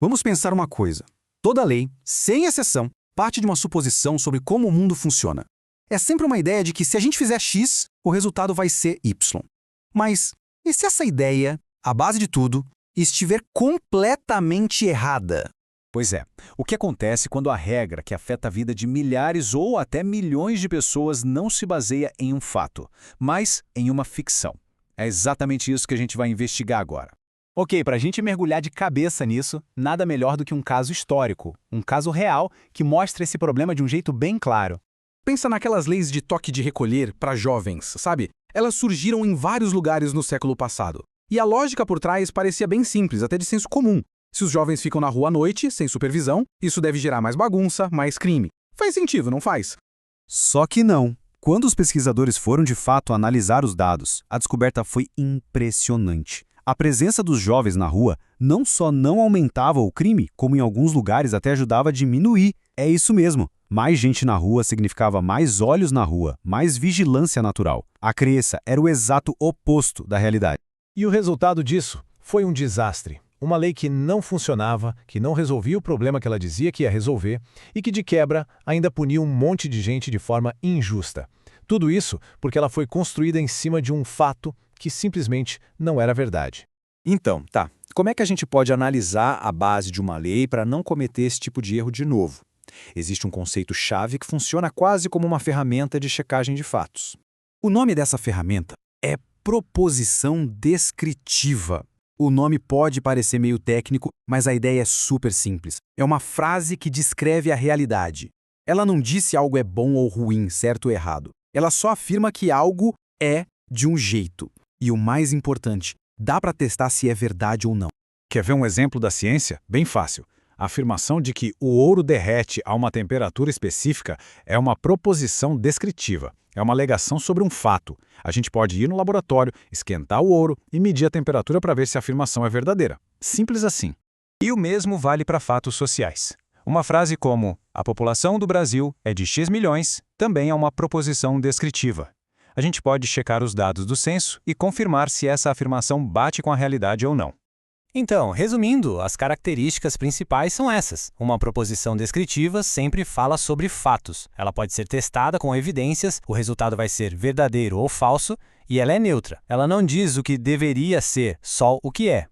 Vamos pensar uma coisa. Toda lei, sem exceção, parte de uma suposição sobre como o mundo funciona. É sempre uma ideia de que se a gente fizer X, o resultado vai ser Y. Mas e se essa ideia, a base de tudo, estiver completamente errada? Pois é, o que acontece quando a regra que afeta a vida de milhares ou até milhões de pessoas não se baseia em um fato, mas em uma ficção? É exatamente isso que a gente vai investigar agora. Ok, para a gente mergulhar de cabeça nisso, nada melhor do que um caso histórico, um caso real que mostra esse problema de um jeito bem claro. Pensa naquelas leis de toque de recolher para jovens, sabe? Elas surgiram em vários lugares no século passado. E a lógica por trás parecia bem simples, até de senso comum. Se os jovens ficam na rua à noite, sem supervisão, isso deve gerar mais bagunça, mais crime. Faz sentido, não faz? Só que não. Quando os pesquisadores foram de fato analisar os dados, a descoberta foi impressionante. A presença dos jovens na rua não só não aumentava o crime, como em alguns lugares até ajudava a diminuir. É isso mesmo. Mais gente na rua significava mais olhos na rua, mais vigilância natural. A crença era o exato oposto da realidade. E o resultado disso foi um desastre. Uma lei que não funcionava, que não resolvia o problema que ela dizia que ia resolver e que, de quebra, ainda punia um monte de gente de forma injusta. Tudo isso porque ela foi construída em cima de um fato que simplesmente não era verdade. Então, tá. Como é que a gente pode analisar a base de uma lei para não cometer esse tipo de erro de novo? Existe um conceito-chave que funciona quase como uma ferramenta de checagem de fatos. O nome dessa ferramenta é proposição descritiva. O nome pode parecer meio técnico, mas a ideia é super simples. É uma frase que descreve a realidade. Ela não diz se algo é bom ou ruim, certo ou errado. Ela só afirma que algo é de um jeito. E o mais importante, dá para testar se é verdade ou não. Quer ver um exemplo da ciência? Bem fácil. A afirmação de que o ouro derrete a uma temperatura específica é uma proposição descritiva. É uma alegação sobre um fato. A gente pode ir no laboratório, esquentar o ouro e medir a temperatura para ver se a afirmação é verdadeira. Simples assim. E o mesmo vale para fatos sociais. Uma frase como "a população do Brasil é de X milhões" também é uma proposição descritiva. A gente pode checar os dados do censo e confirmar se essa afirmação bate com a realidade ou não. Então, resumindo, as características principais são essas. Uma proposição descritiva sempre fala sobre fatos. Ela pode ser testada com evidências, o resultado vai ser verdadeiro ou falso, e ela é neutra. Ela não diz o que deveria ser, só o que é.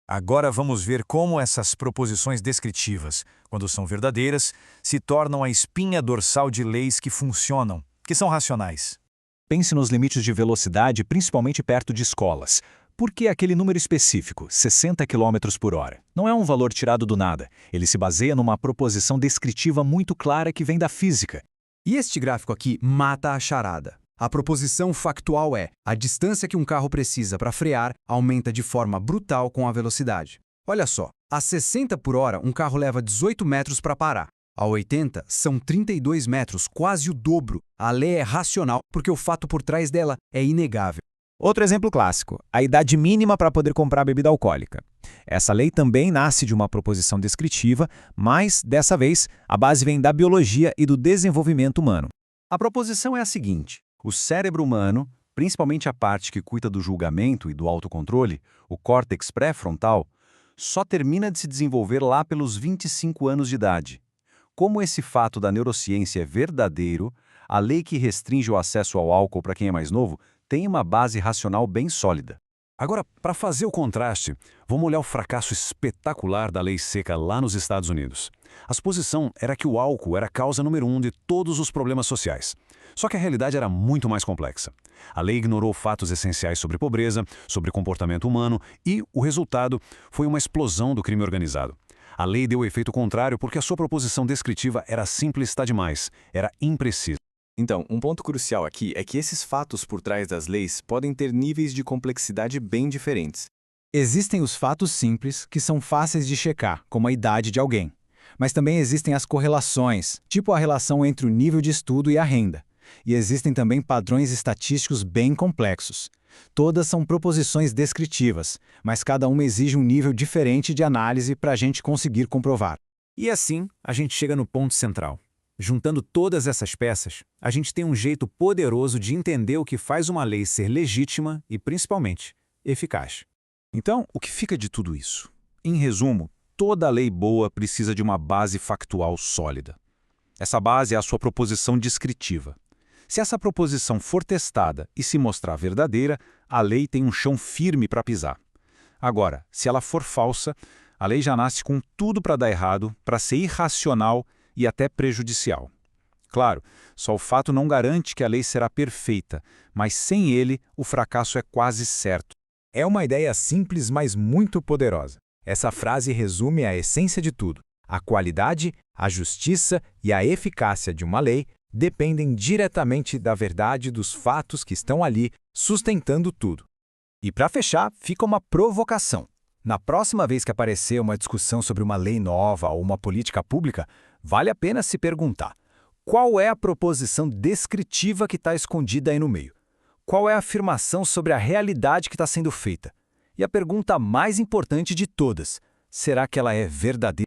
Agora vamos ver como essas proposições descritivas, quando são verdadeiras, se tornam a espinha dorsal de leis que funcionam, que são racionais. Pense nos limites de velocidade, principalmente perto de escolas. Por que aquele número específico, 60 km por hora? Não é um valor tirado do nada. Ele se baseia numa proposição descritiva muito clara que vem da física. E este gráfico aqui mata a charada. A proposição factual é: a distância que um carro precisa para frear aumenta de forma brutal com a velocidade. Olha só, a 60 por hora um carro leva 18 metros para parar. A 80 são 32 metros, quase o dobro. A lei é racional porque o fato por trás dela é inegável. Outro exemplo clássico, a idade mínima para poder comprar bebida alcoólica. Essa lei também nasce de uma proposição descritiva, mas, dessa vez, a base vem da biologia e do desenvolvimento humano. A proposição é a seguinte: o cérebro humano, principalmente a parte que cuida do julgamento e do autocontrole, o córtex pré-frontal, só termina de se desenvolver lá pelos 25 anos de idade. Como esse fato da neurociência é verdadeiro, a lei que restringe o acesso ao álcool para quem é mais novo tem uma base racional bem sólida. Agora, para fazer o contraste, vamos olhar o fracasso espetacular da lei seca lá nos Estados Unidos. A suposição era que o álcool era a causa número 1 de todos os problemas sociais. Só que a realidade era muito mais complexa. A lei ignorou fatos essenciais sobre pobreza, sobre comportamento humano e o resultado foi uma explosão do crime organizado. A lei deu o efeito contrário porque a sua proposição descritiva era simplista demais, era imprecisa. Então, um ponto crucial aqui é que esses fatos por trás das leis podem ter níveis de complexidade bem diferentes. Existem os fatos simples, que são fáceis de checar, como a idade de alguém. Mas também existem as correlações, tipo a relação entre o nível de estudo e a renda. E existem também padrões estatísticos bem complexos. Todas são proposições descritivas, mas cada uma exige um nível diferente de análise para a gente conseguir comprovar. E assim, a gente chega no ponto central. Juntando todas essas peças, a gente tem um jeito poderoso de entender o que faz uma lei ser legítima e, principalmente, eficaz. Então, o que fica de tudo isso? Em resumo, toda lei boa precisa de uma base factual sólida. Essa base é a sua proposição descritiva. Se essa proposição for testada e se mostrar verdadeira, a lei tem um chão firme para pisar. Agora, se ela for falsa, a lei já nasce com tudo para dar errado, para ser irracional e até prejudicial. Claro, só o fato não garante que a lei será perfeita, mas sem ele, o fracasso é quase certo. É uma ideia simples, mas muito poderosa. Essa frase resume a essência de tudo. A qualidade, a justiça e a eficácia de uma lei dependem diretamente da verdade dos fatos que estão ali, sustentando tudo. E para fechar, fica uma provocação. Na próxima vez que aparecer uma discussão sobre uma lei nova ou uma política pública, vale a pena se perguntar: qual é a proposição descritiva que está escondida aí no meio? Qual é a afirmação sobre a realidade que está sendo feita? E a pergunta mais importante de todas: será que ela é verdadeira?